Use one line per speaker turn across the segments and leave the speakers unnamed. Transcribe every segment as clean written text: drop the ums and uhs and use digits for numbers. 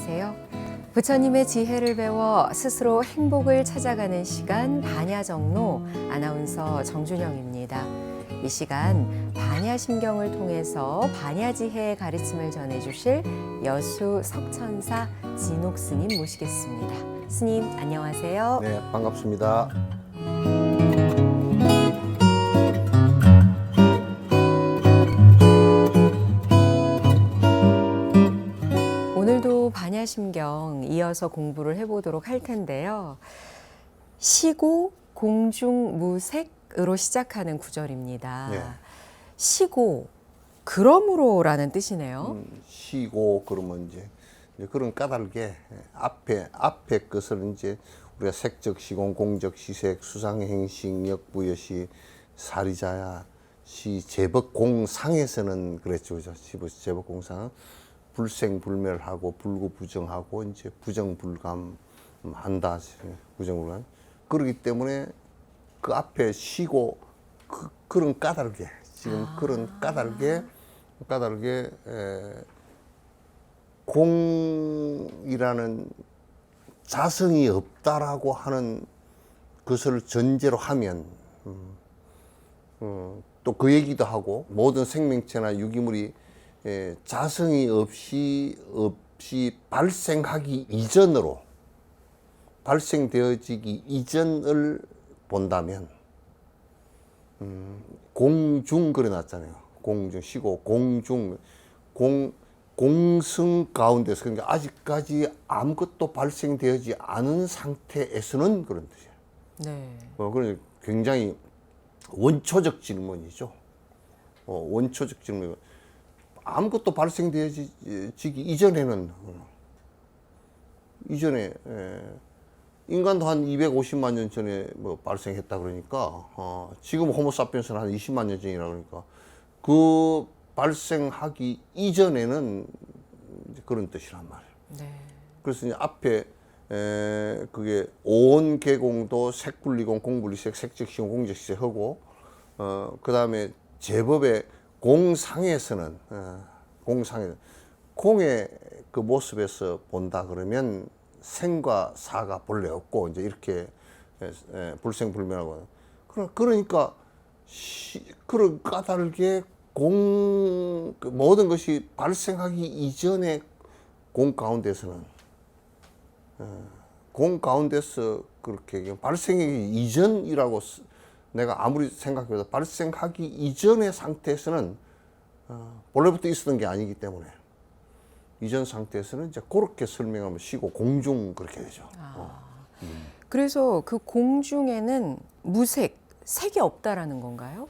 안녕하세요. 부처님의 지혜를 배워 스스로 행복을 찾아가는 시간 반야정로 아나운서 정준영입니다. 이 시간 반야심경을 통해서 반야지혜의 가르침을 전해주실 여수 석천사 진옥 스님 모시겠습니다. 스님 안녕하세요.
네, 반갑습니다.
오늘도 반야심경 이어서 공부를 해보도록 할 텐데요. 시고 공중무색으로 시작하는 구절입니다.
네.
시고 그러므로라는 뜻이네요.
쉬고 그러면 이제 그런 까닭에 앞에 것을 이제 우리가 색적 시공, 공적 시색, 수상행식, 역부여시, 사리자야, 시 제법 공상에서는 그랬죠, 그죠? 제법 공상 불생불멸하고 불구부정하고 이제 부정불감한다, 부정불감. 그렇기 때문에 그 앞에 쉬고 그런 까닭에 지금 그런 까닭에 공이라는 자성이 없다라고 하는 것을 전제로 하면 또 그 얘기도 하고 모든 생명체나 유기물이 자성이 없이 발생하기 이전으로 발생되어지기 이전을 본다면 공중 그려놨잖아요. 공중 쉬고 공승 가운데서 그러니까 아직까지 아무것도 발생되지 않은 상태에서는 그런 뜻이에요.
네.
그러니 굉장히 원초적 질문이죠. 원초적 질문. 아무것도 발생되어지기 이전에는 인간도 한 250만 년 전에 뭐 발생했다 그러니까 지금 호모사피엔스는 한 20만 년 전이라 그러니까 그 발생하기 이전에는 그런 뜻이란 말이에요.
네.
그래서 이제 앞에 그게 온 계공도 색분리공, 공분리색, 색적시공, 공적시색하고 그 다음에 제법의 공상에서는 공의 그 모습에서 본다 그러면 생과 사가 본래 없고 이제 이렇게 불생불멸하고 그러니까 그런 까닭에 그 모든 것이 발생하기 이전에 공 가운데서는 공 가운데서 그렇게 발생하기 이전이라고 내가 아무리 생각해도 발생하기 이전의 상태에서는 본래부터 있었던 게 아니기 때문에 이전 상태에서는 이제 그렇게 설명하면 쉬고 공중 그렇게 되죠.
그래서 그 공중에는 무색, 색이 없다라는 건가요?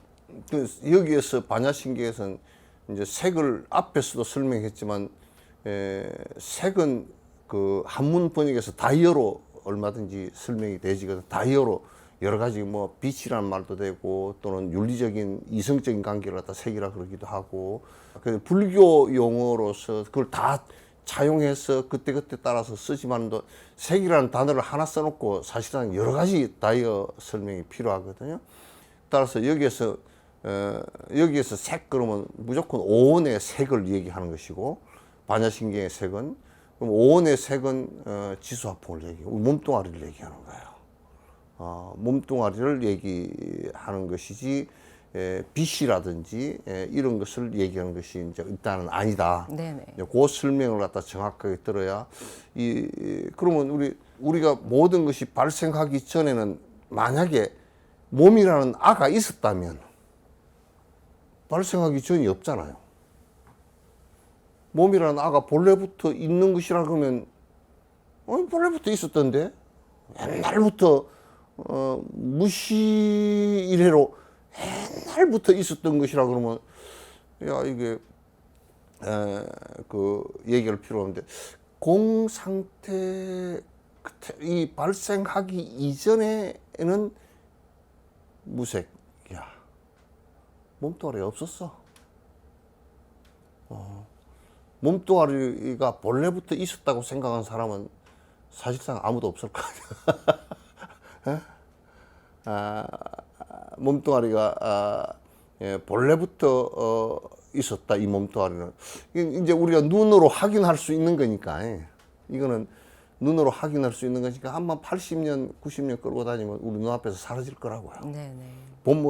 여기에서 반야신경에서는 이제 색을 앞에서도 설명했지만 색은 그 한문 번역에서 다이어로 얼마든지 설명이 되지거든. 다이어로 여러 가지 뭐 빛이라는 말도 되고 또는 윤리적인 이성적인 관계를 갖다 색이라 그러기도 하고 불교 용어로서 그걸 다 차용해서 그때그때 따라서 쓰지만도 색이라는 단어를 하나 써놓고 사실상 여러 가지 다이어 설명이 필요하거든요. 따라서 여기에서 색 그러면 무조건 오온의 색을 얘기하는 것이고 반야신경의 색은 그럼 오온의 색은 지수화풍을 얘기하고 몸뚱아리를 얘기하는 거예요. 몸뚱아리를 얘기하는 것이지 빛이라든지 이런 것을 얘기하는 것이 이제 일단은 아니다.
네네.
그 설명을 갖다 정확하게 들어야 그러면 우리가 모든 것이 발생하기 전에는 만약에 몸이라는 아가 있었다면 발생하기 전이 없잖아요. 몸이라는 아가 본래부터 있는 것이라 그러면 본래부터 있었던데 옛날부터 무시 이래로 옛날부터 있었던 것이라 그러면 야 이게 그 얘기할 필요가 없는데 공 상태 이 발생하기 이전에는 무색이야. 몸뚱아리가 없었어. 몸뚱아리가 본래부터 있었다고 생각한 사람은 사실상 아무도 없을 거 아니야. 몸뚱아리가 본래부터 있었다. 이 몸뚱아리는 이제 우리가 눈으로 확인할 수 있는 거니까 이거는 눈으로 확인할 수 있는 거니까 한번 80년, 90년 끌고 다니면 우리 눈앞에서 사라질 거라고요.
네네.
본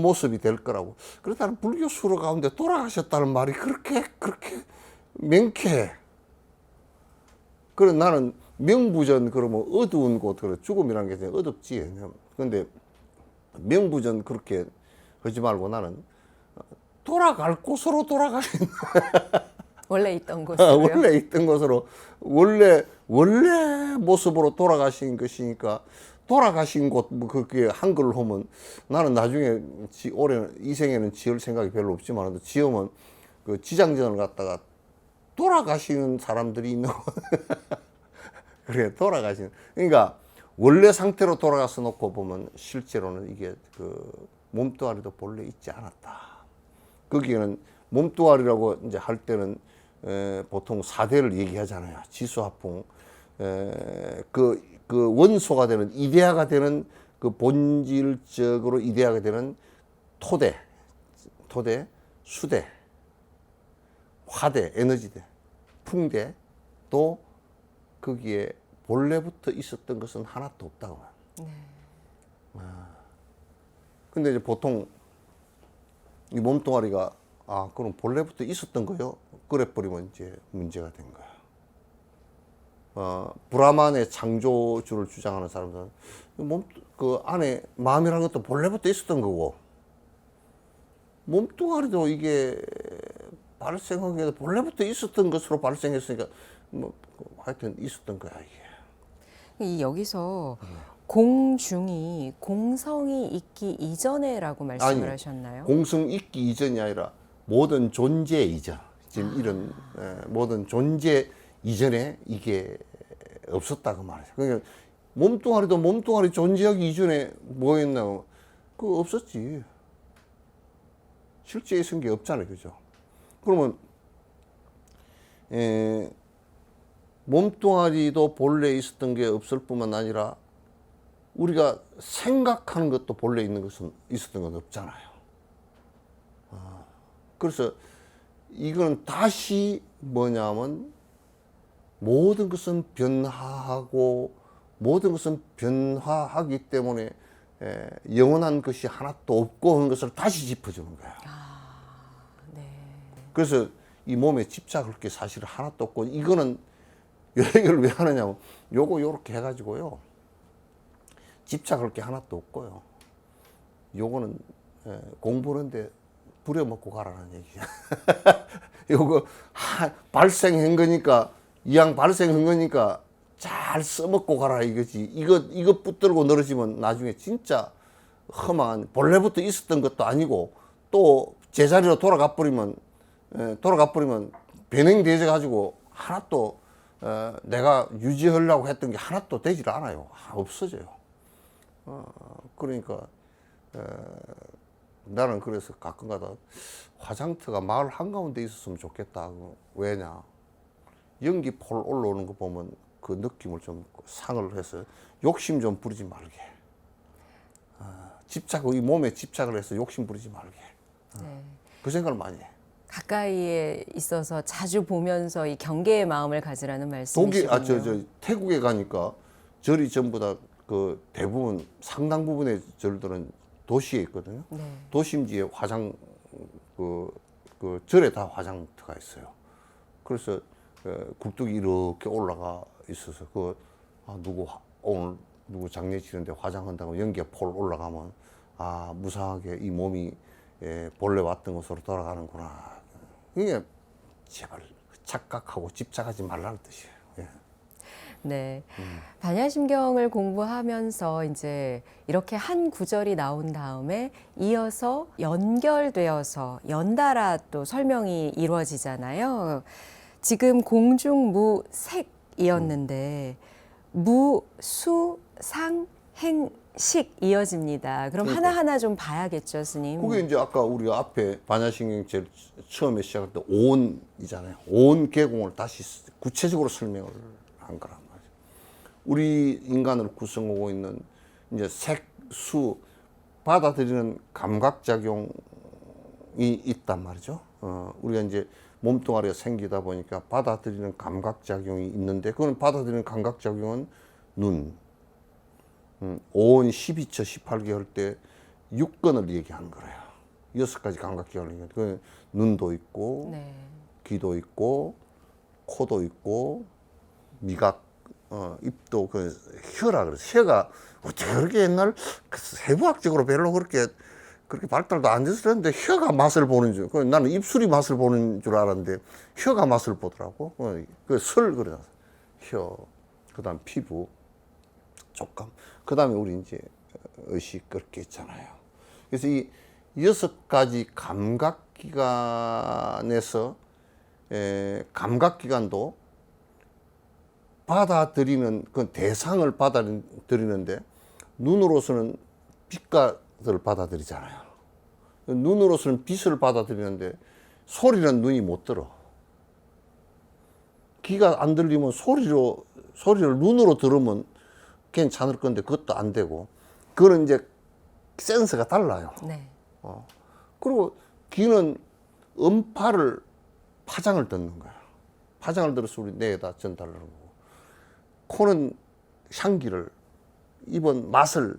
모습이 될 거라고. 그렇다면 불교 수로 가운데 돌아가셨다는 말이 그렇게 명쾌해. 그래 나는 명부전 그러면 어두운 곳, 그래 죽음이라는 게 어둡지. 근데 명부전 그렇게 하지 말고 나는 돌아갈 곳으로 돌아가신
원래 있던 곳으로요?
원래 있던 곳으로 원래 모습으로 돌아가신 것이니까 돌아가신 곳 뭐 그렇게 한글로 하면 나는 나중에 올해 이 생에는 지을 생각이 별로 없지만 지으면 그 지장전을 갖다가 돌아가시는 사람들이 있는 그래 돌아가시는 그러니까 원래 상태로 돌아가서 놓고 보면 실제로는 이게 그 몸뚱아리도 본래 있지 않았다. 거기에는 몸뚱아리라고 이제 할 때는 보통 4대를 얘기하잖아요. 지수화풍 그 원소가 되는 이데아가 되는 그 본질적으로 이데아가 되는 토대, 수대, 화대, 에너지대, 풍대 또 거기에 본래부터 있었던 것은 하나도 없다고. 네. 근데 이제 보통 이 몸뚱아리가 그럼 본래부터 있었던 거요? 그래 버리면 이제 문제가 된 거야. 브라만의 창조주를 주장하는 사람들은 그 안에 마음이라는 것도 본래부터 있었던 거고 몸뚱아리도 이게 발생한 게 본래부터 있었던 것으로 발생했으니까 뭐 하여튼 있었던 거야 이게.
여기서 공중이 공성이 있기 이전에라고 말씀을 하셨나요?
공성 있기 이전이 아니라 모든 존재 이전. 지금 이런 모든 존재 이전에 이게 없었다고 말이죠. 그러니까 몸뚱아리도 몸뚱아리 존재하기 이전에 뭐였나? 그거 없었지. 실제 있은 게 없잖아요, 그죠? 그러면 몸뚱아리도 본래 있었던 게 없을 뿐만 아니라 우리가 생각하는 것도 본래 있는 것은 있었던 건 없잖아요. 그래서 이건 다시 뭐냐면 모든 것은 변화하고 모든 것은 변화하기 때문에 영원한 것이 하나도 없고 하는 것을 다시 짚어주는 거야.
네.
그래서 이 몸에 집착할 게 사실 하나도 없고 이거는 여행을 왜 하느냐면 요렇게 해가지고요. 집착할 게 하나도 없고요. 요거는 공부하는데 부려먹고 가라는 얘기야. 요거 발생한 거니까 이왕 발생한 거니까 잘 써먹고 가라 이거지. 이거 붙들고 늘어지면 나중에 진짜 험한 본래부터 있었던 것도 아니고 또 제자리로 돌아가 버리면 변형되져 가지고 하나도 내가 유지하려고 했던 게 하나도 되질 않아요. 없어져요. 그러니까 나는 그래서 가끔가다 화장터가 마을 한가운데 있었으면 좋겠다. 왜냐? 연기폴 올라오는 거 보면 그 느낌을 좀 상을 해서 욕심 좀 부리지 말게. 이 몸에 집착을 해서 욕심 부리지 말게.
네.
그 생각을 많이 해.
가까이에 있어서 자주 보면서 이 경계의 마음을 가지라는 말씀이시군요.
태국에 가니까 절이 전부 다 그 대부분 상당 부분의 절들은 도시에 있거든요.
네.
도심지에 그 절에 다 화장터가 있어요. 그래서 굴뚝이 이렇게 올라가 있어서 오늘 누구 장례 치는데 화장한다고 연기가 폴 올라가면 무상하게 이 몸이 본래 왔던 곳으로 돌아가는구나. 이게 제발 착각하고 집착하지 말라는 뜻이에요. 예.
네. 반야심경을 공부하면서 이제 이렇게 한 구절이 나온 다음에 이어서 연결되어서 연달아 또 설명이 이루어지잖아요. 지금 공중무색이었는데 무수상행식 이어집니다. 그럼
그러니까.
하나하나 좀 봐야겠죠, 스님.
그게 이제 아까 우리가 앞에 반야심경 제일 처음에 시작할 때 오온이잖아요. 오온 계공을 다시 구체적으로 설명을 한 거란 말이죠. 우리 인간을 구성하고 있는 이제 색, 수, 받아들이는 감각작용이 있단 말이죠. 우리가 이제 몸뚱아리가 생기다 보니까 받아들이는 감각작용이 있는데, 그건 받아들이는 감각작용은 눈, 5원 12처 18개월 때 6건을 얘기하는 거예요. 6가지 감각기관을. 그 눈도 있고,
네.
귀도 있고, 코도 있고, 미각, 입도, 그 혀라 그래서 혀가 어떻게 그렇게 옛날 해부학적으로 별로 그렇게 발달도 안 됐을 텐데 혀가 맛을 보는 줄, 나는 입술이 맛을 보는 줄 알았는데 혀가 맛을 보더라고. 그래 혀, 그다음 피부, 촉감, 그다음에 우리 이제 의식 그렇게 있잖아요. 그래서 이 6가지 감각기관에서 감각기관도 받아들이는 그 대상을 받아들이는데, 눈으로서는 빛깔을 받아들이잖아요. 눈으로서는 빛을 받아들이는데 소리는 눈이 못 들어. 귀가 안 들리면 소리를 눈으로 들으면 괜찮을 건데 그것도 안 되고, 그거는 이제 센서가 달라요.
네.
그리고 귀는 음파를, 파장을 듣는 거야. 파장을 들어서 우리 뇌에다 전달하는 거고, 코는 향기를, 입은 맛을,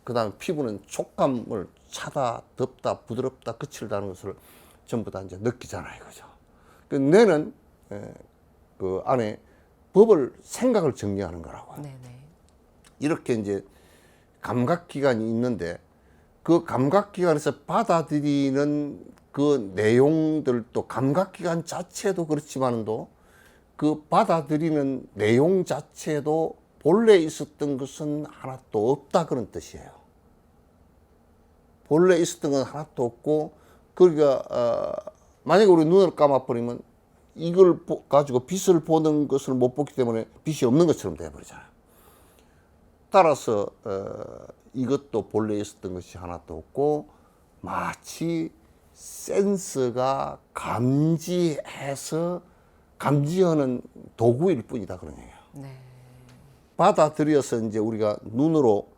그 다음에 피부는 촉감을, 차다, 덥다, 부드럽다, 거칠다는 것을 전부 다 이제 느끼잖아요. 그죠? 그 뇌는 그 안에 법을, 생각을 정리하는 거라고요.
네네.
이렇게 이제 감각기관이 있는데, 그 감각기관에서 받아들이는 그 내용들도, 감각기관 자체도 그렇지만도 그 받아들이는 내용 자체도 본래 있었던 것은 하나도 없다, 그런 뜻이에요. 본래 있었던 건 하나도 없고, 그러니까 만약에 우리 눈을 감아버리면 이걸 가지고 빛을 보는 것을 못 보기 때문에 빛이 없는 것처럼 돼버리잖아요. 따라서 이것도 본래 있었던 것이 하나도 없고, 마치 센서가 감지하는 도구일 뿐이다, 그런 얘기예요.
네.
받아들여서 이제 우리가 눈으로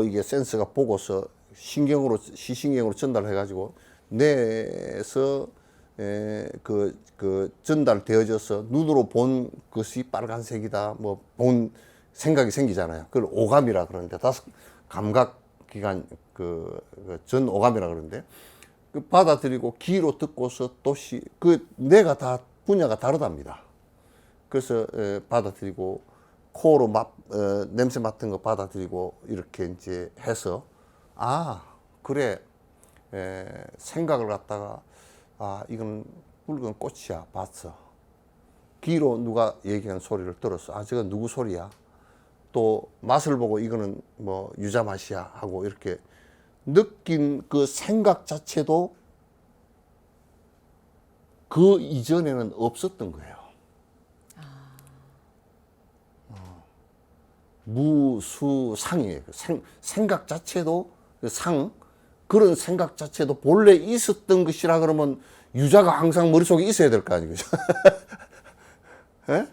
이게 센서가 보고서 시신경으로 전달해가지고 뇌에서 그 전달되어져서 눈으로 본 것이 빨간색이다, 뭐 본 생각이 생기잖아요. 그걸 오감이라 그러는데, 다섯 감각기관 전 오감이라 그러는데, 그 받아들이고 귀로 듣고서 그 뇌가 다 분야가 다르답니다. 그래서 받아들이고, 코로 냄새 맡은 거 받아들이고, 이렇게 이제 해서, 그래, 생각을 갖다가, 이건 붉은 꽃이야, 봤어. 귀로 누가 얘기하는 소리를 들었어. 저건 누구 소리야? 또 맛을 보고 이거는 뭐 유자 맛이야 하고 이렇게 느낀 그 생각 자체도 그 이전에는 없었던 거예요. 무수상이에요. 생각 자체도, 그런 생각 자체도 본래 있었던 것이라 그러면 유자가 항상 머릿속에 있어야 될 거 아니에요. 예?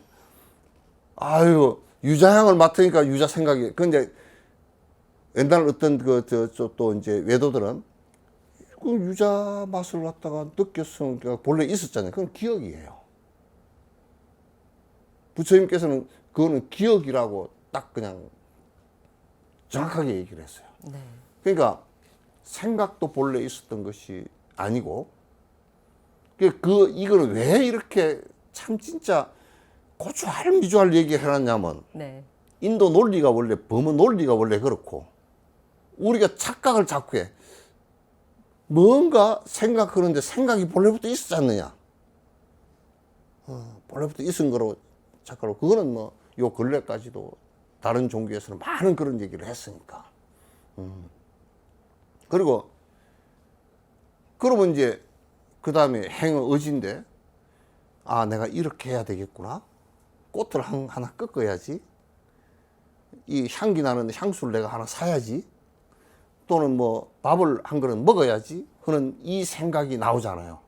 유자향을 맡으니까 유자 생각이. 근데 옛날 어떤 또 이제 외도들은 그 유자 맛을 갖다가 느꼈으면 본래 있었잖아요. 그건 기억이에요. 부처님께서는 그거는 기억이라고 딱 그냥 정확하게 얘기를 했어요.
네.
그러니까 생각도 본래 있었던 것이 아니고, 이거는 왜 이렇게 참 진짜 고주할미주할 얘기 해놨냐면,
네.
인도 논리가 원래, 범어 논리가 원래 그렇고, 우리가 착각을 자꾸 해. 뭔가 생각하는데 생각이 본래부터 있었지 않느냐. 본래부터 있은 거로 착각하고, 그거는 뭐 요 근래까지도 다른 종교에서는 많은 그런 얘기를 했으니까. 그리고 그러면 이제 그 다음에 행의 의지인데, 내가 이렇게 해야 되겠구나. 꽃을 하나 꺾어야지. 이 향기 나는 향수를 내가 하나 사야지. 또는 뭐 밥을 한 그릇 먹어야지 하는 이 생각이 나오잖아요.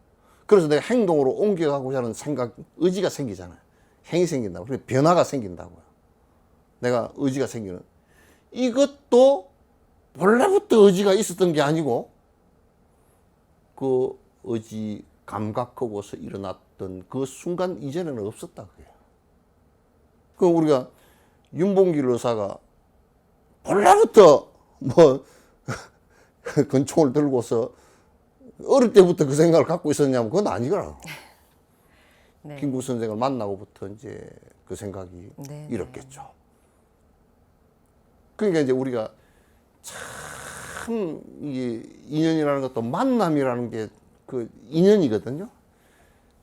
그래서 내가 행동으로 옮겨가고자 하는 의지가 생기잖아요. 행이 생긴다고. 그래서 변화가 생긴다고요. 내가 의지가 생기는. 이것도 본래부터 의지가 있었던 게 아니고, 그 의지, 감각하고서 일어났던 그 순간 이전에는 없었다 그래요. 그 우리가 윤봉길 의사가 본래부터 뭐 권총을 들고서 어릴 때부터 그 생각을 갖고 있었냐면 그건 아니거라.
네.
김구 선생을 만나고부터 이제 그 생각이
네.
일었겠죠. 그러니까 이제 우리가 참 이게 인연이라는 것도 만남이라는 게 그 인연이거든요.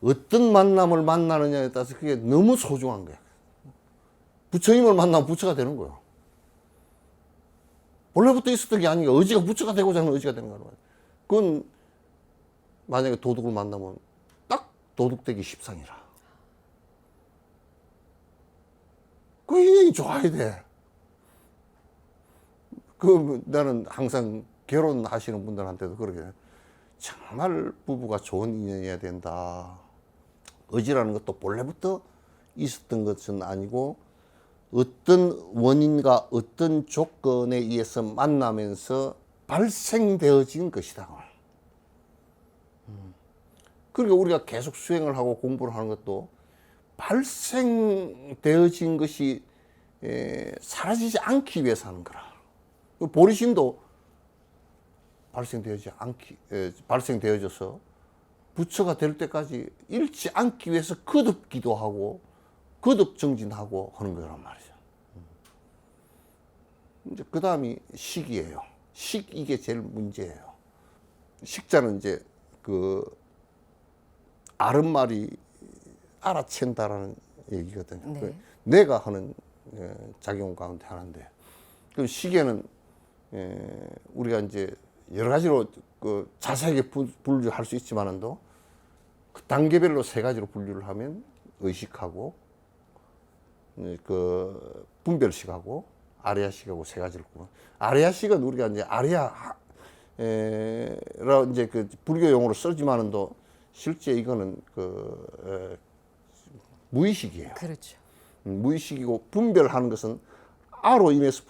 어떤 만남을 만나느냐에 따라서 그게 너무 소중한 거야. 부처님을 만나면 부처가 되는 거예요. 원래부터 있었던 게 아니고 의지가 부처가 되고자 하는 의지가 되는 거예요. 그건 만약에 도둑을 만나면 딱 도둑되기 십상이라. 그 인연이 좋아야 돼. 그 나는 항상 결혼하시는 분들한테도 그러게 정말 부부가 좋은 인연이어야 된다. 의지라는 것도 본래부터 있었던 것은 아니고 어떤 원인과 어떤 조건에 의해서 만나면서 발생되어진 것이다. 그러니까 우리가 계속 수행을 하고 공부를 하는 것도 발생되어진 것이 사라지지 않기 위해서 하는 거라. 보리심도 발생되어져서 부처가 될 때까지 잃지 않기 위해서 거듭 기도하고 거듭 정진하고 하는 거란 말이죠. 이제 그 다음이 식이에요. 이게 제일 문제예요. 식자는 이제 그 아른말이 알아챈다라는 얘기거든요.
네.
내가 하는 작용 가운데 하나인데, 그 식에는 우리가 이제 여러 가지로 그 자세하게 분류할 수 있지만은도 그 단계별로 세 가지로 분류를 하면 의식하고 그 분별식하고 아리아식하고 세 가지를 구분. 아리아식은 우리가 이제 아리아라 이제 그 불교 용어로 쓰지만은도 실제 이거는 그 무의식이에요.
그렇죠.
무의식이고 분별하는 것은 아로 인해서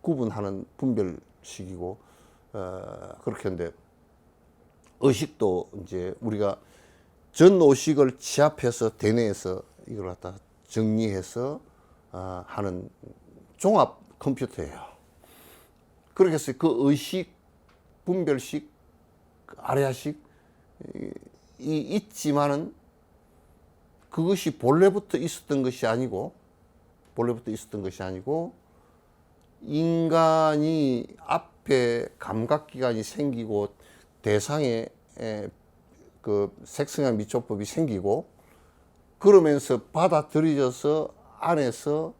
구분하는 분별식이고 그렇게 하는데 의식도 이제 우리가 전오식을 취합해서 대뇌에서 이걸 갖다 정리해서 하는 종합 컴퓨터예요. 그렇게 해서 그 의식, 분별식, 아레아식 이 있지만은 그것이 본래부터 있었던 것이 아니고 인간이 앞에 감각기관이 생기고 대상에 그 색성향 미초법이 생기고 그러면서 받아들여져서 안에서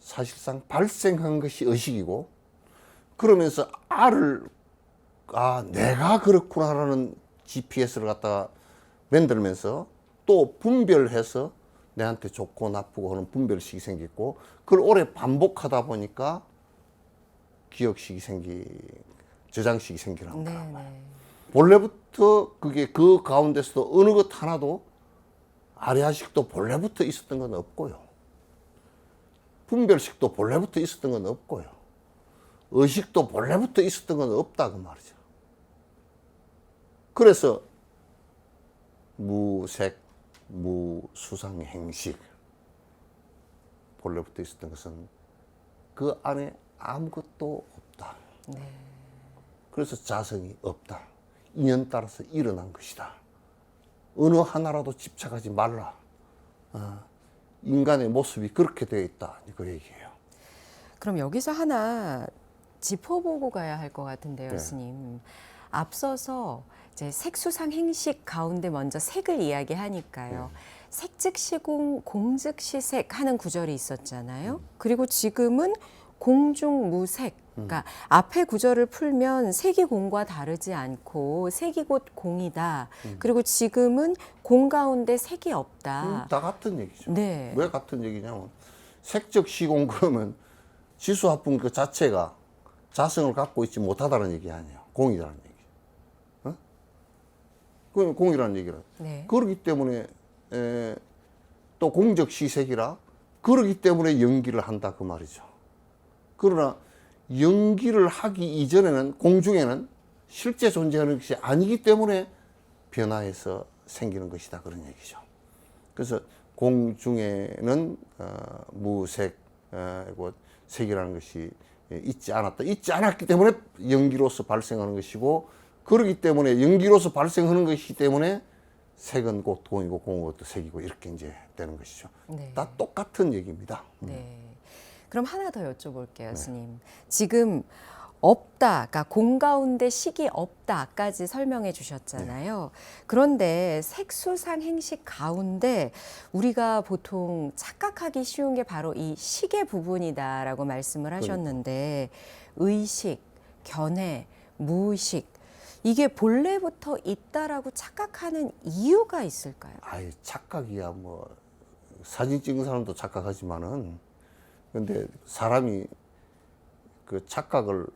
사실상 발생한 것이 의식이고 그러면서 내가 그렇구나라는 GPS를 갖다가 만들면서 또 분별해서 내한테 좋고 나쁘고 하는 분별식이 생겼고 그걸 오래 반복하다 보니까 기억식이 저장식이 생기는 거란 말이에요. 본래부터 그게 그 가운데서도 어느 것 하나도 아리아식도 본래부터 있었던 건 없고요. 분별식도 본래부터 있었던 건 없고요. 의식도 본래부터 있었던 건 없다 그 말이죠. 그래서 무색, 무수상 행식 본래부터 있었던 것은 그 안에 아무것도 없다. 그래서 자성이 없다. 인연 따라서 일어난 것이다. 어느 하나라도 집착하지 말라. 인간의 모습이 그렇게 되어 있다. 그 얘기예요.
그럼 여기서 하나 짚어보고 가야 할 것 같은데요,
네.
스님. 앞서서 이제 색수상 행식 가운데 먼저 색을 이야기하니까요. 색즉시공, 공즉시색 하는 구절이 있었잖아요. 그리고 지금은 공중무색. 그러니까 앞에 구절을 풀면 색이 공과 다르지 않고 색이 곧 공이다. 그리고 지금은 공 가운데 색이 없다.
다 같은 얘기죠.
네.
왜 같은 얘기냐면 색적 시공 그러면 지수합분 그 자체가 자성을 갖고 있지 못하다는 얘기 아니에요. 공이라는 얘기. 그 공이라는 얘기라.
네.
그렇기 때문에 또 공적 시색이라 그렇기 때문에 연기를 한다 그 말이죠. 그러나 연기를 하기 이전에는 공중에는 실제 존재하는 것이 아니기 때문에 변화해서 생기는 것이다 그런 얘기죠. 그래서 공 중에는 무색, 색이라는 것이 있지 않았다. 있지 않았기 때문에 연기로서 발생하는 것이고, 그렇기 때문에 연기로서 발생하는 것이기 때문에 색은 곧 공이고 공은 또 색이고 이렇게 이제 되는 것이죠.
네.
다 똑같은 얘기입니다.
네. 그럼 하나 더 여쭤볼게요, 스님. 지금 없다, 그러니까 공 가운데 식이 없다까지 설명해 주셨잖아요. 그런데 색수상 행식 가운데 우리가 보통 착각하기 쉬운 게 바로 이 식의 부분이다라고 말씀을 하셨는데, 의식, 견해, 무의식, 이게 본래부터 있다라고 착각하는 이유가 있을까요?
아이, 착각이야. 뭐 사진 찍은 사람도 착각하지만은, 근데 사람이 그 착각을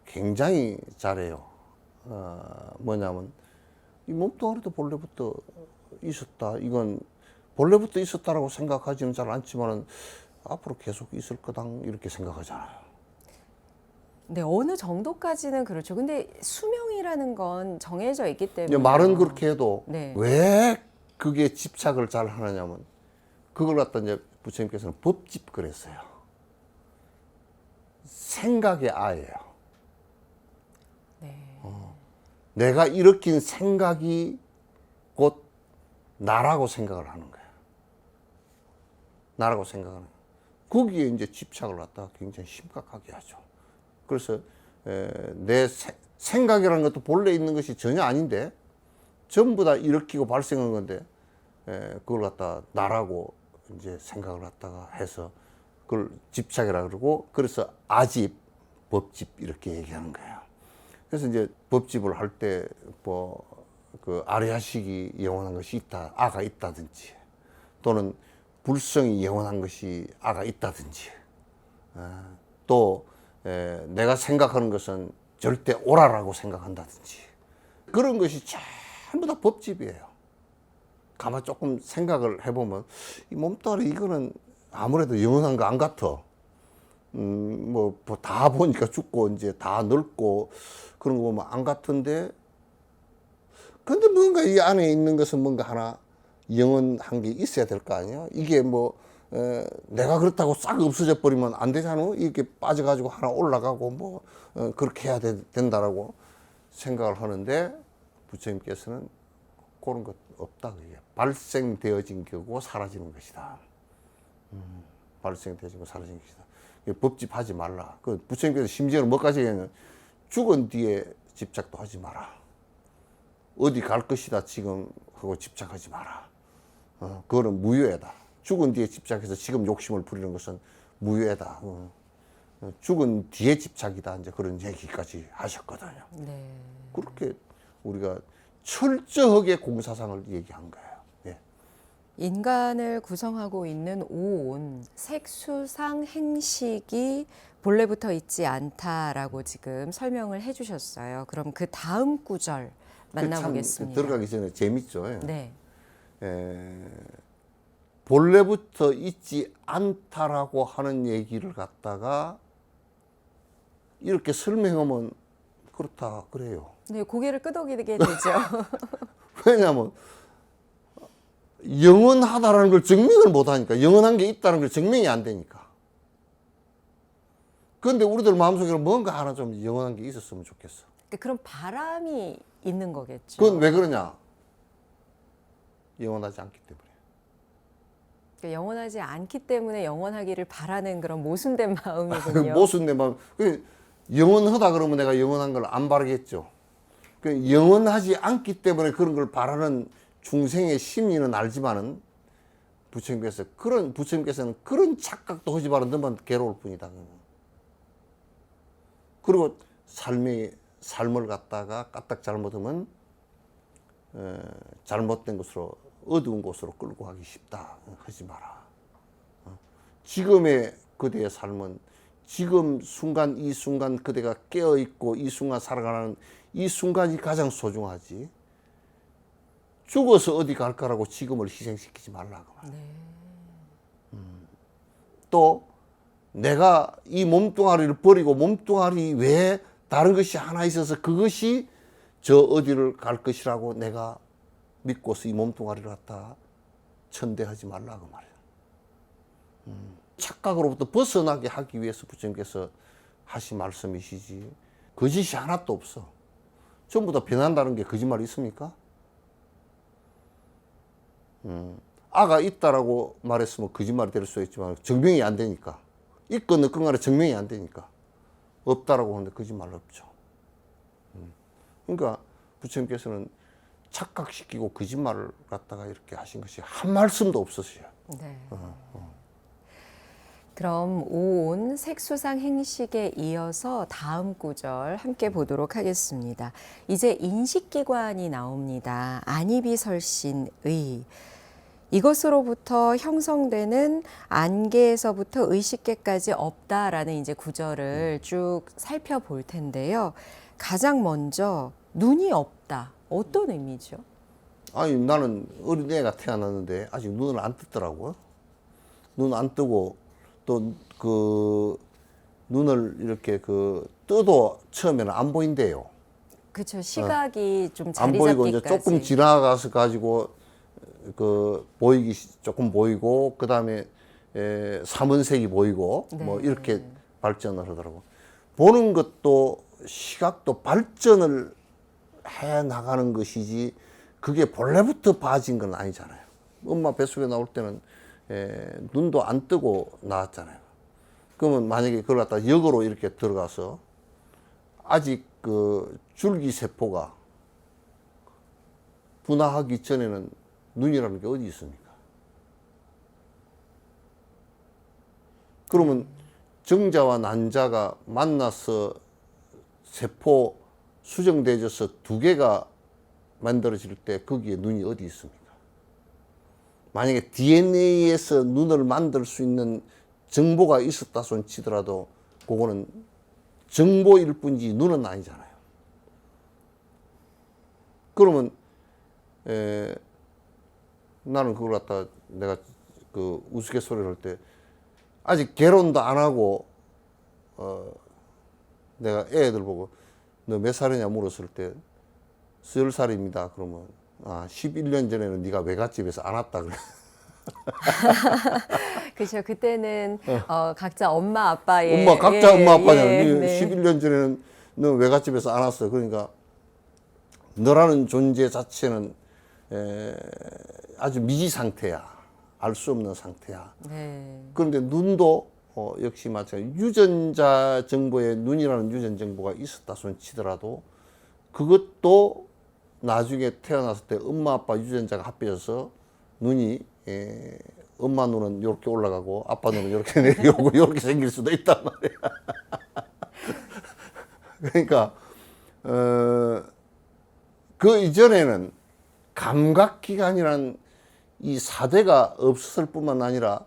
굉장히 잘해요. 뭐냐면 이 몸뚱아리도 본래부터 있었다. 이건 본래부터 있었다라고 생각하지는 잘 않지만은 앞으로 계속 있을 거다 이렇게 생각하잖아요.
네, 어느 정도까지는 그렇죠. 근데 수명이라는 건 정해져 있기
이제
때문에.
말은 그렇게 해도
네.
왜 그게 집착을 잘 하느냐면, 그걸 갖다 이제 부처님께서는 법집 그랬어요. 생각의 아예요.
네.
내가 일으킨 생각이 곧 나라고 생각을 하는 거예요. 나라고 생각하는 거예요. 거기에 이제 집착을 갖다가 굉장히 심각하게 하죠. 그래서 내 생각이라는 것도 본래 있는 것이 전혀 아닌데 전부 다 일으키고 발생한 건데, 그걸 갖다 나라고 이제 생각을 갖다가 해서 그걸 집착이라 그러고, 그래서 아집, 법집 이렇게 얘기하는 거예요. 그래서 이제 법집을 할 때 뭐 그 아리아식이 영원한 것이 있다, 아가 있다든지, 또는 불성이 영원한 것이 아가 있다든지, 또 내가 생각하는 것은 절대 옳아라고 생각한다든지, 그런 것이 전부 다 법집이에요. 가만 조금 생각을 해보면 이 몸뚱아리 이거는 아무래도 영원한 거 안 같아. 뭐 다 보니까 죽고 이제 다 늙고 그런 거 보면 안 같은데, 근데 뭔가 이 안에 있는 것은 뭔가 하나 영원한 게 있어야 될 거 아니야? 이게 뭐 내가 그렇다고 싹 없어져 버리면 안 되잖아. 이렇게 빠져가지고 하나 올라가고 뭐 그렇게 해야 된다라고 생각을 하는데, 부처님께서는 그런 것 없다. 그게 발생되어진 거고 사라지는 것이다. 발생되어진 거 사라지는 것이다. 법집하지 말라. 그 부처님께서 심지어는 뭐까지 얘기하냐면, 죽은 뒤에 집착도 하지 마라. 어디 갈 것이다 지금 하고 집착하지 마라. 그거는 무효이다. 죽은 뒤에 집착해서 지금 욕심을 부리는 것은 무효이다. 죽은 뒤에 집착이다. 이제 그런 얘기까지 하셨거든요.
네.
그렇게 우리가 철저하게 공사상을 얘기한 거예요. 예.
인간을 구성하고 있는 오온, 색수상 행식이 본래부터 있지 않다라고 지금 설명을 해주셨어요. 그럼 그 다음 구절 만나보겠습니다.
들어가기 전에 재밌죠. 예.
네.
본래부터 있지 않다라고 하는 얘기를 갖다가 이렇게 설명하면 그렇다 그래요.
네, 고개를 끄덕이게 되죠.
왜냐하면 영원하다라는 걸 증명을 못하니까, 영원한 게 있다는 걸 증명이 안 되니까. 그런데 우리들 마음속에 뭔가 하나 좀 영원한 게 있었으면 좋겠어.
그런 바람이 있는 거겠죠.
그건 왜 그러냐? 영원하지 않기 때문에.
그러니까 영원하지 않기 때문에 영원하기를 바라는 그런 모순된 마음이군요.
모순된 마음. 영원하다 그러면 내가 영원한 걸 안 바라겠죠. 영원하지 않기 때문에 그런 걸 바라는 중생의 심리는 알지만은, 부처님께서는 그런 착각도 하지 마라. 너만 괴로울 뿐이다. 그리고 삶을 갖다가 까딱 잘못하면 잘못된 것으로, 어두운 곳으로 끌고 가기 쉽다. 하지 마라. 지금의 그대의 삶은 지금 순간 이 순간 그대가 깨어있고 이 순간 살아가는 이 순간이 가장 소중하지, 죽어서 어디 갈까라고 지금을 희생시키지 말라. 또 내가 이 몸뚱아리를 버리고 몸뚱아리 외에 다른 것이 하나 있어서 그것이 저 어디를 갈 것이라고 내가 믿고서 이 몸뚱아리를 갖다 천대하지 말라 그 말이야. 착각으로부터 벗어나게 하기 위해서 부처님께서 하신 말씀이시지 거짓이 하나도 없어. 전부 다 변한다는 게 거짓말이 있습니까? 아가 있다라고 말했으면 거짓말이 될 수 있지만 증명이 안 되니까, 있건 없건 간에 증명이 안 되니까 없다라고 하는데 거짓말 없죠. 그러니까 부처님께서는 착각시키고 거짓말을 갖다가 이렇게 하신 것이 한 말씀도 없었어요.
네. 그럼 오온 색수상 행식에 이어서 다음 구절 함께 보도록 하겠습니다. 이제 인식기관이 나옵니다. 안이비설신의. 이것으로부터 형성되는 안계에서부터 의식계까지 없다라는 이제 구절을 쭉 살펴볼 텐데요. 가장 먼저 눈이 없다. 어떤 의미죠?
아니 나는 어린애가 태어났는데 아직 눈을 안 떴더라고요. 눈 안 뜨고 또 그 눈을 이렇게 그 떠도 처음에는 안 보인대요.
그렇죠. 시각이 좀
안
자리
보이고 이제
잡기까지.
조금 지나가서 가지고 그 보이기 조금 보이고 그다음에 삼원색이 보이고
네.
뭐 이렇게 발전을 하더라고. 보는 것도 시각도 발전을 해 나가는 것이지 그게 본래부터 봐진 건 아니잖아요. 엄마 뱃속에 나올 때는 눈도 안 뜨고 나왔잖아요. 그러면 만약에 그걸 갖다 역으로 이렇게 들어가서 아직 그 줄기세포가 분화하기 전에는 눈이라는 게 어디 있습니까? 그러면 정자와 난자가 만나서 세포 수정되어져서 두 개가 만들어질 때 거기에 눈이 어디 있습니까? 만약에 DNA에서 눈을 만들 수 있는 정보가 있었다 손 치더라도 그거는 정보일 뿐이지 눈은 아니잖아요. 그러면 나는 그걸 갖다 내가 그 우스갯소리를 할 때 아직 결혼도 안 하고 내가 애들 보고 너 몇 살이냐 물었을 때 10살입니다. 그러면 11년 전에는 네가 외갓집에서 안 왔다 그래.
그렇죠. 그때는 각자 엄마 아빠의
각자 엄마 아빠냐.
네.
11년 전에는 너 외갓집에서 안 왔어. 그러니까 너라는 존재 자체는 아주 미지 상태야. 알 수 없는 상태야.
네.
그런데 눈도 역시 마찬가지. 유전자 정보에 눈이라는 유전 정보가 있었다 손 치더라도 그것도 나중에 태어났을 때 엄마 아빠 유전자가 합해져서 눈이 엄마 눈은 이렇게 올라가고 아빠 눈은 이렇게 내려오고 이렇게 생길 수도 있단 말이야. 그러니까 그 이전에는 감각기관이란 이 4대가 없었을 뿐만 아니라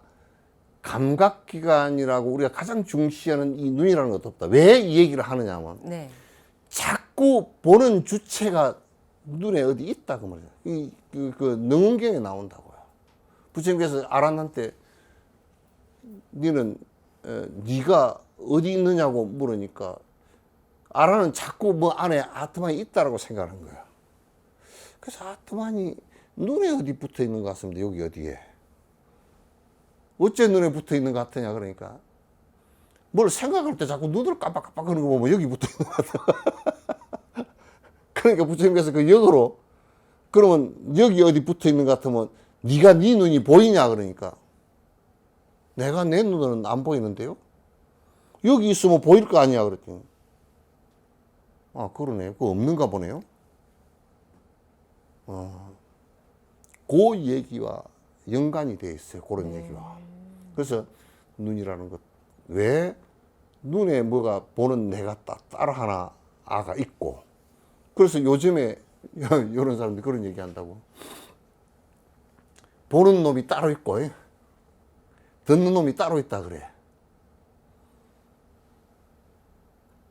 감각기관이라고 우리가 가장 중시하는 이 눈이라는 것도 없다. 왜 이 얘기를 하느냐 하면
네.
자꾸 보는 주체가 눈에 어디 있다 그 말이야. 그 능언경에 나온다고요. 부처님께서 아란한테 너는 네가 어디 있느냐고 물으니까 아란은 자꾸 뭐 안에 아트만이 있다라고 생각하는 거야. 그래서 아트만이 눈에 어디 붙어 있는 것 같습니다. 여기 어디에. 어째 눈에 붙어 있는 것 같으냐 그러니까 뭘 생각할 때 자꾸 눈을 깜빡깜빡 하는 거 보면 여기 붙어 있는 것 같아. 그러니까 부처님께서 그 역으로 그러면 여기 어디 붙어 있는 것 같으면 네가 네 눈이 보이냐 그러니까 내가 내 눈은 안 보이는데요. 여기 있으면 보일 거 아니야 그랬더니 그러네. 그거 없는가 보네요. 그 얘기와 연관이 돼 있어요. 그런 얘기와. 그래서 눈이라는 것, 왜 눈에 뭐가 보는 내가 따로 하나 아가 있고, 그래서 요즘에 이런 사람들이 그런 얘기 한다고. 보는 놈이 따로 있고, 듣는 놈이 따로 있다 그래.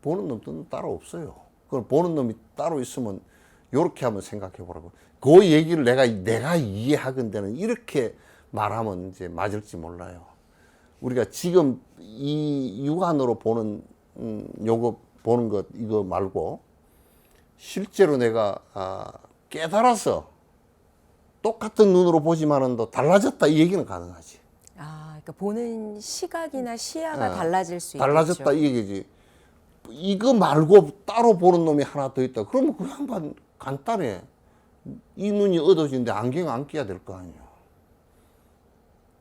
보는 놈, 듣는 놈 따로 없어요. 그럼 보는 놈이 따로 있으면 요렇게 한번 생각해 보라고. 그 얘기를 내가 이해하건대는 이렇게 말하면 이제 맞을지 몰라요. 우리가 지금 이 육안으로 보는 요거 보는 것 이거 말고 실제로 내가 깨달아서 똑같은 눈으로 보지만은 또 달라졌다 이 얘기는 가능하지.
아, 그러니까 보는 시각이나 시야가
예,
달라질 수
달라졌다
있겠죠.
이 얘기지. 이거 말고 따로 보는 놈이 하나 더 있다. 그러면 그 양반 간단해. 이 눈이 어두워지는데 안경 안 끼야 될 거 아니에요.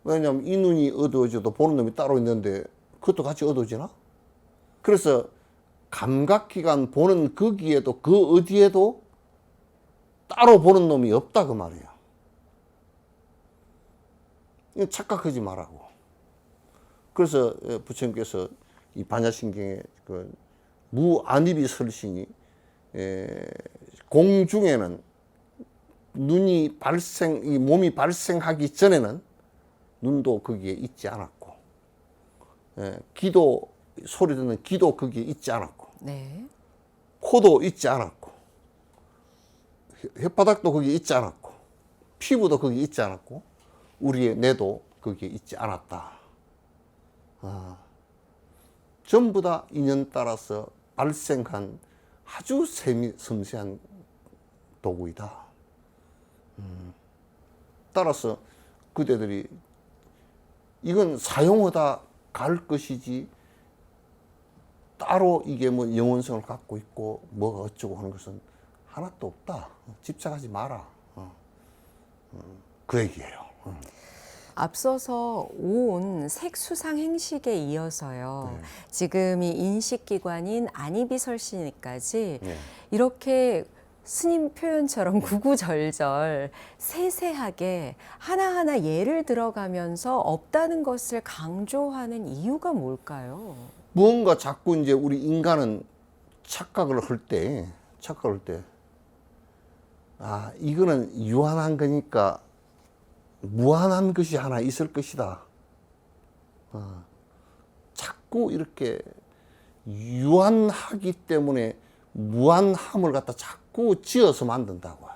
왜냐하면 이 눈이 어두워져도 보는 놈이 따로 있는데 그것도 같이 어두워지나? 그래서 감각기관 보는 거기에도 그 어디에도 따로 보는 놈이 없다 그 말이에요. 이거 착각하지 말라고. 그래서 부처님께서 이 반야신경에 그 무안입이 설신이 공중에는 눈이 이 몸이 발생하기 전에는 눈도 거기에 있지 않았고, 귀도 소리 듣는 귀도 거기에 있지 않았고,
네.
코도 있지 않았고, 혓바닥도 거기에 있지 않았고, 피부도 거기에 있지 않았고, 우리의 뇌도 거기에 있지 않았다. 전부 다 인연 따라서 발생한 아주 섬세한 도구이다. 따라서 그대들이 이건 사용하다 갈 것이지 따로 이게 뭐 영원성을 갖고 있고 뭐가 어쩌고 하는 것은 하나도 없다. 집착하지 마라. 그 얘기예요.
앞서서 온 색수상 행식에 이어서요.
네.
지금 이 인식기관인 안이비설신까지
네.
이렇게 스님 표현처럼 구구절절 세세하게 하나하나 예를 들어가면서 없다는 것을 강조하는 이유가 뭘까요?
무언가 자꾸 이제 우리 인간은 착각을 할 때, 아, 이거는 유한한 거니까 무한한 것이 하나 있을 것이다. 자꾸 이렇게 유한하기 때문에 무한함을 갖다 자꾸 지어서 만든다고요.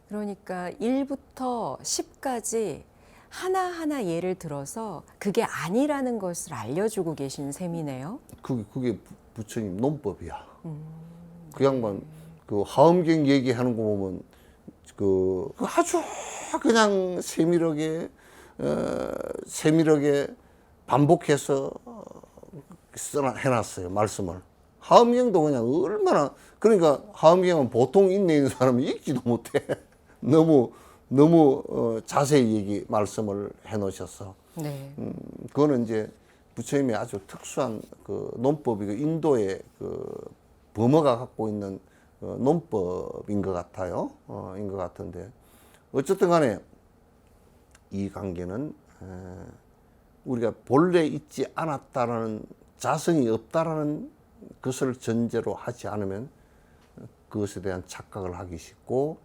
그러니까 1부터 10까지 하나하나 예를 들어서 그게 아니라는 것을 알려주고 계신 셈이네요.
그게 부처님 논법이야. 그 양반 그 하엄경 얘기하는 거 보면 그 아주 그냥 세밀하게 반복해서 해놨어요 말씀을. 하엄경도 그냥 얼마나 그러니까 하엄경은 보통 인내 있는 사람이 읽지도 못해. 너무 자세히 말씀을 해놓으셔서.
네.
그거는 이제 부처님의 아주 특수한 그 논법이고 인도의 그 범어가 갖고 있는 논법인 것 같아요. 인 것 같은데 어쨌든 간에 이 관계는 우리가 본래 있지 않았다라는 자성이 없다라는 것을 전제로 하지 않으면 그것에 대한 착각을 하기 쉽고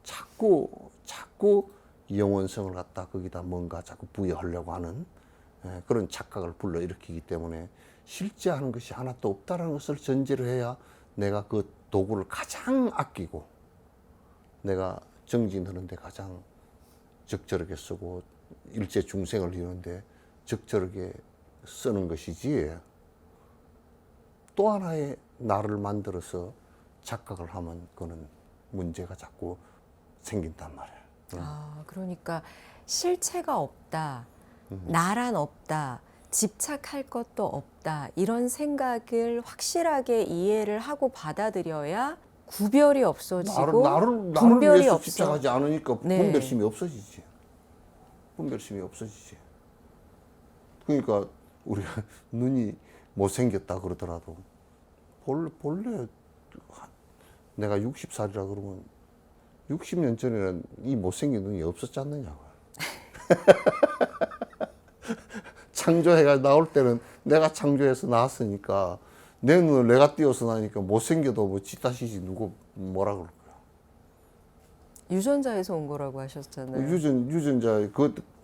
자꾸 영원성을 갖다 거기다 뭔가 자꾸 부여하려고 하는 그런 착각을 불러일으키기 때문에 실제 하는 것이 하나도 없다라는 것을 전제로 해야 내가 그 도구를 가장 아끼고 내가 정진하는데 가장 적절하게 쓰고 일체 중생을 이루는데 적절하게 쓰는 것이지 또 하나의 나를 만들어서 착각을 하면 그거는 문제가 자꾸 생긴단 말이에요.
아, 그러니까 실체가 없다, 나란 없다, 집착할 것도 없다 이런 생각을 확실하게 이해를 하고 받아들여야 구별이 없어지고
나를
분별이
위해서
없어.
집착하지 않으니까
네.
분별심이 없어지지. 분별심이 없어지지. 그러니까 우리가 눈이 못생겼다 그러더라도 본래 내가 60살이라 그러면 60년 전에는 이 못생긴 눈이 없었지 않느냐고요. 창조해가 나올 때는 내가 창조해서 나왔으니까 내 눈을 내가 띄워서 나니까 못생겨도 뭐 지다시지 누구 뭐라 그럴 거야.
유전자에서 온 거라고 하셨잖아요.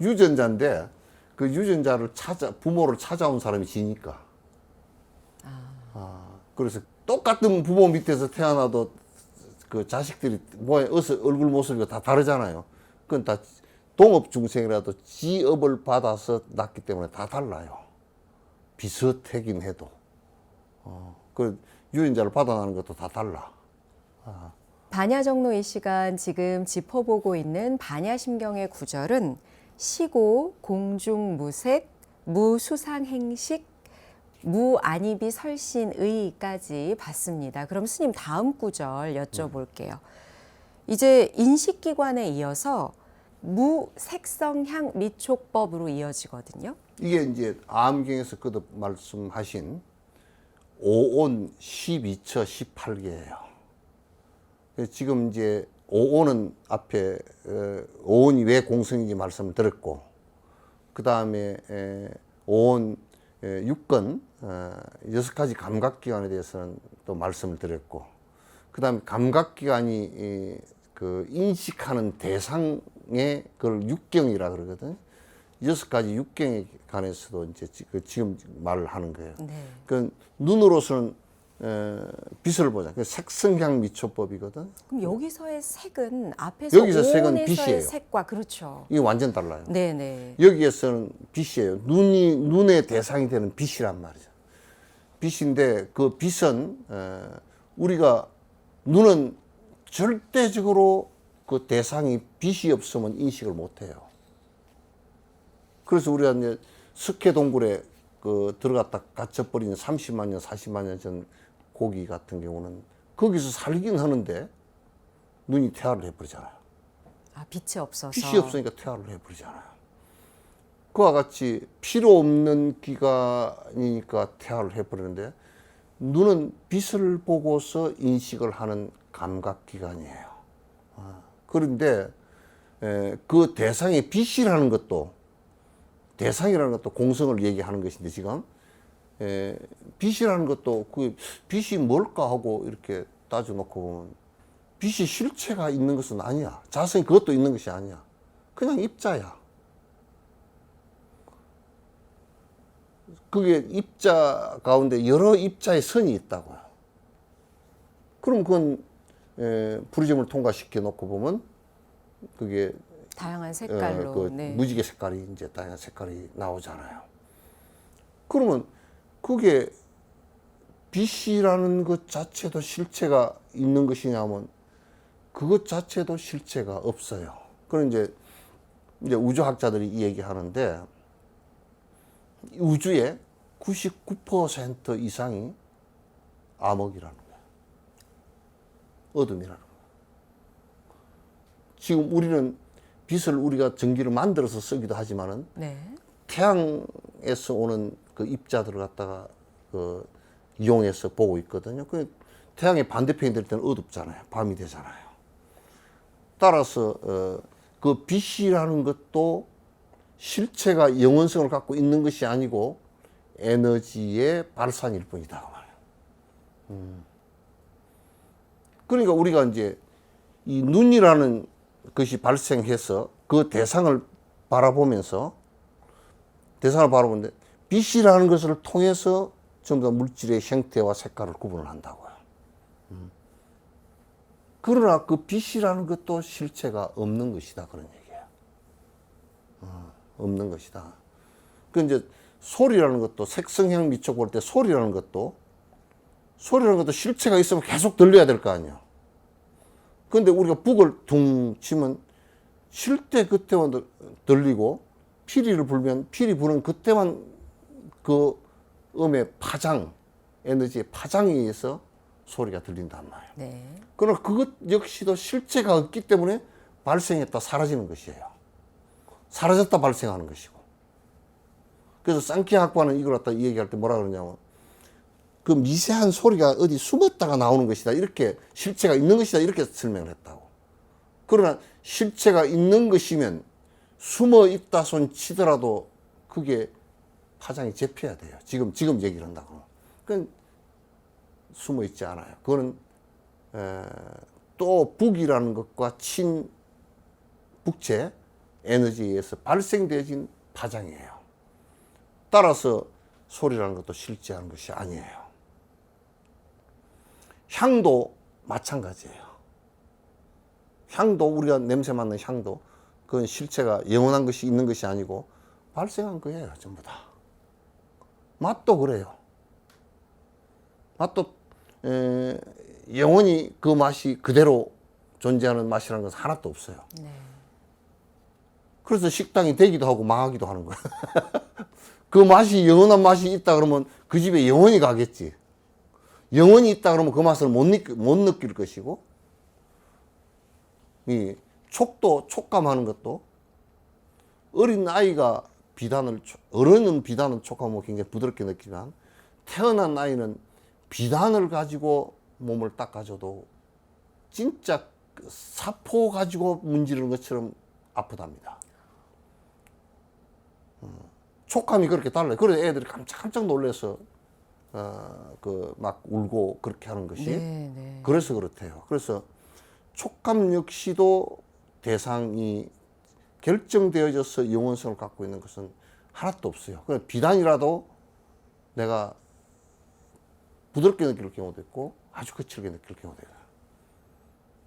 유전자인데 그 유전자를 부모를 찾아온 사람이 지니까. 그래서 똑같은 부모 밑에서 태어나도 그 자식들이 얼굴 모습이 다 다르잖아요. 그건 다 동업 중생이라도 지업을 받아서 낳기 때문에 다 달라요. 비슷하긴 해도. 그 유전자를 받아나는 것도 다 달라.
반야정로 이 시간 지금 짚어보고 있는 반야심경의 구절은 시고, 공중무색, 무수상행식, 무안입이 설신의까지 봤습니다. 그럼 스님 다음 구절 여쭤볼게요. 이제 인식기관에 이어서 무색성향 미촉법으로 이어지거든요.
이게 이제 암경에서 거듭 말씀하신 오온 12처 18개예요. 지금 이제 오온은 앞에 오온이 왜 공성인지 말씀을 드렸고, 그 다음에 오온 6건 6가지 감각기관에 대해서는 또 말씀을 드렸고, 그 다음에 감각기관이 그 인식하는 대상의 그걸 육경이라 그러거든요. 6가지 육경에 관해서도 이제 지금 말을 하는 거예요.
네.
그 눈으로서는 빛을 보자. 그 색성향 미초법이거든.
그럼 여기서의 색은 앞에서
여기서 색은
오온에서의
빛이에요.
색과 그렇죠.
이게 완전 달라요.
네네.
여기에서는 빛이에요. 눈의 대상이 되는 빛이란 말이죠. 빛인데 그 빛은 우리가 눈은 절대적으로 그 대상이 빛이 없으면 인식을 못해요. 그래서 우리가 이제 석회 동굴에 그 들어갔다 갇혀버린 30만 년, 40만 년 전 고기 같은 경우는 거기서 살긴 하는데 눈이 퇴화를 해버리잖아요.
아, 빛이 없어서.
빛이 없으니까 퇴화를 해버리잖아요. 그와 같이 필요 없는 기관이니까 퇴화를 해버리는데 눈은 빛을 보고서 인식을 하는 감각기관이에요. 그런데 그 대상의 빛이라는 것도 대상이라는 것도 공성을 얘기하는 것인데 지금 빛이라는 것도 그 빛이 뭘까 하고 이렇게 따져놓고 보면 빛이 실체가 있는 것은 아니야. 자성이 그것도 있는 것이 아니야. 그냥 입자야. 그게 입자 가운데 여러 입자의 선이 있다고요. 그럼 그건 프리즘을 통과시켜 놓고 보면 그게
다양한 색깔로.
그
네.
무지개 색깔이 이제 다양한 색깔이 나오잖아요. 그러면 그게 빛이라는 것 자체도 실체가 있는 것이냐면 그것 자체도 실체가 없어요. 그런 이제 우주학자들이 이 얘기하는데 우주의 99% 이상이 암흑이라는 거예요. 어둠이라는 거예요. 지금 우리는 빛을 우리가 전기를 만들어서 쓰기도 하지만은
네.
태양에서 오는 그 입자들을 갖다가 그 이용해서 보고 있거든요. 그 태양의 반대편이 될 때는 어둡잖아요. 밤이 되잖아요. 따라서 그 빛이라는 것도 실체가 영원성을 갖고 있는 것이 아니고 에너지의 발산일 뿐이다 그 말이에요. 그러니까 우리가 이제 이 눈이라는 것이 발생해서 그 대상을 바라보면서 빛이라는 것을 통해서 전부 다 물질의 형태와 색깔을 구분을 한다고요. 그러나 그 빛이라는 것도 실체가 없는 것이다 그런 얘기예요. 없는 것이다. 그 이제 소리라는 것도 색성향 미촉 볼 때 소리라는 것도 실체가 있으면 계속 들려야 될 거 아니에요. 그런데 우리가 북을 둥 치면 쉴 때 그때만 들리고 피리를 불면 피리 부는 그때만 그 음의 파장, 에너지의 파장에 의해서 소리가 들린단 말이에요.
네.
그러나 그것 역시도 실체가 없기 때문에 발생했다 사라지는 것이에요. 사라졌다 발생하는 것이고. 그래서 쌍키 학파는 이걸 갖다 얘기할 때 뭐라 그러냐면 그 미세한 소리가 어디 숨었다가 나오는 것이다. 이렇게 실체가 있는 것이다. 이렇게 설명을 했다고. 그러나 실체가 있는 것이면 숨어 있다 손 치더라도 그게 파장이 잡혀야 돼요. 지금 얘기를 한다고. 그건 숨어 있지 않아요. 그거는 또 북이라는 것과 친북체 에너지에 의해서 발생되어진 파장이에요. 따라서 소리라는 것도 실제하는 것이 아니에요. 향도 마찬가지예요. 향도 우리가 냄새 맡는 향도 그건 실체가 영원한 것이 있는 것이 아니고 발생한 거예요. 전부 다. 맛도 그래요. 맛도 영원히 그 맛이 그대로 존재하는 맛이라는 것은 하나도 없어요.
네.
그래서 식당이 되기도 하고 망하기도 하는 거야. 그 맛이 영원한 맛이 있다 그러면 그 집에 영원히 가겠지. 영원히 있다 그러면 그 맛을 못 느낄 것이고, 이 촉감하는 것도 어린 아이가 어른은 비단은 촉감하면 굉장히 부드럽게 느끼지만 태어난 아이는 비단을 가지고 몸을 닦아줘도 진짜 사포 가지고 문지르는 것처럼 아프답니다. 촉감이 그렇게 달라요. 그래서 애들이 깜짝 놀라서 막 울고 그렇게 하는 것이.
네, 네.
그래서 그렇대요. 그래서 촉감 역시도 대상이 결정되어져서 영원성을 갖고 있는 것은 하나도 없어요. 그냥 비단이라도 내가 부드럽게 느낄 경우도 있고 아주 거칠게 느낄 경우도 있어요.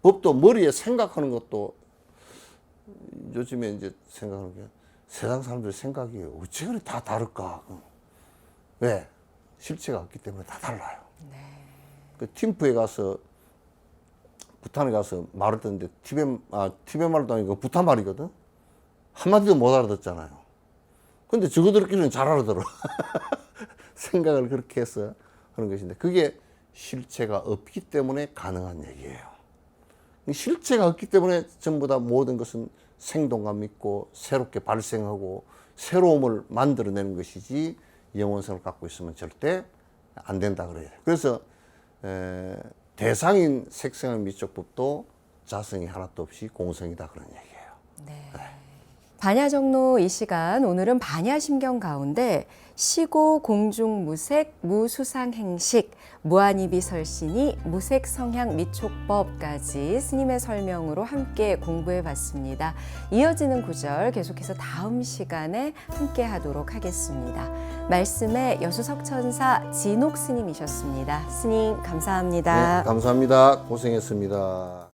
법도 머리에 생각하는 것도 요즘에 이제 생각하는 게 세상 사람들의 생각이 어째 그리 다 다를까? 왜? 실체가 없기 때문에 다 달라요.
네.
그 팀프에 가서 부탄에 가서 말을 듣는데 티베트 말도 아니고 부탄 말이거든. 한마디도 못 알아듣잖아요. 근데 저거들끼리는 잘 알아들어. 생각을 그렇게 해서 하는 것인데 그게 실체가 없기 때문에 가능한 얘기예요. 실체가 없기 때문에 전부 다 모든 것은 생동감 있고 새롭게 발생하고 새로움을 만들어내는 것이지 영원성을 갖고 있으면 절대 안 된다 그래요. 그래서 대상인 색생활 미적법도 자성이 하나도 없이 공성이다 그런 얘기예요.
네. 반야정로 이 시간 오늘은 반야심경 가운데 시고 공중 무색 무수상 행식 무한이비설신이 무색 성향 미촉법까지 스님의 설명으로 함께 공부해 봤습니다. 이어지는 구절 계속해서 다음 시간에 함께 하도록 하겠습니다. 말씀에 여수석천사 진옥 스님이셨습니다. 스님 감사합니다.
네, 감사합니다. 고생했습니다.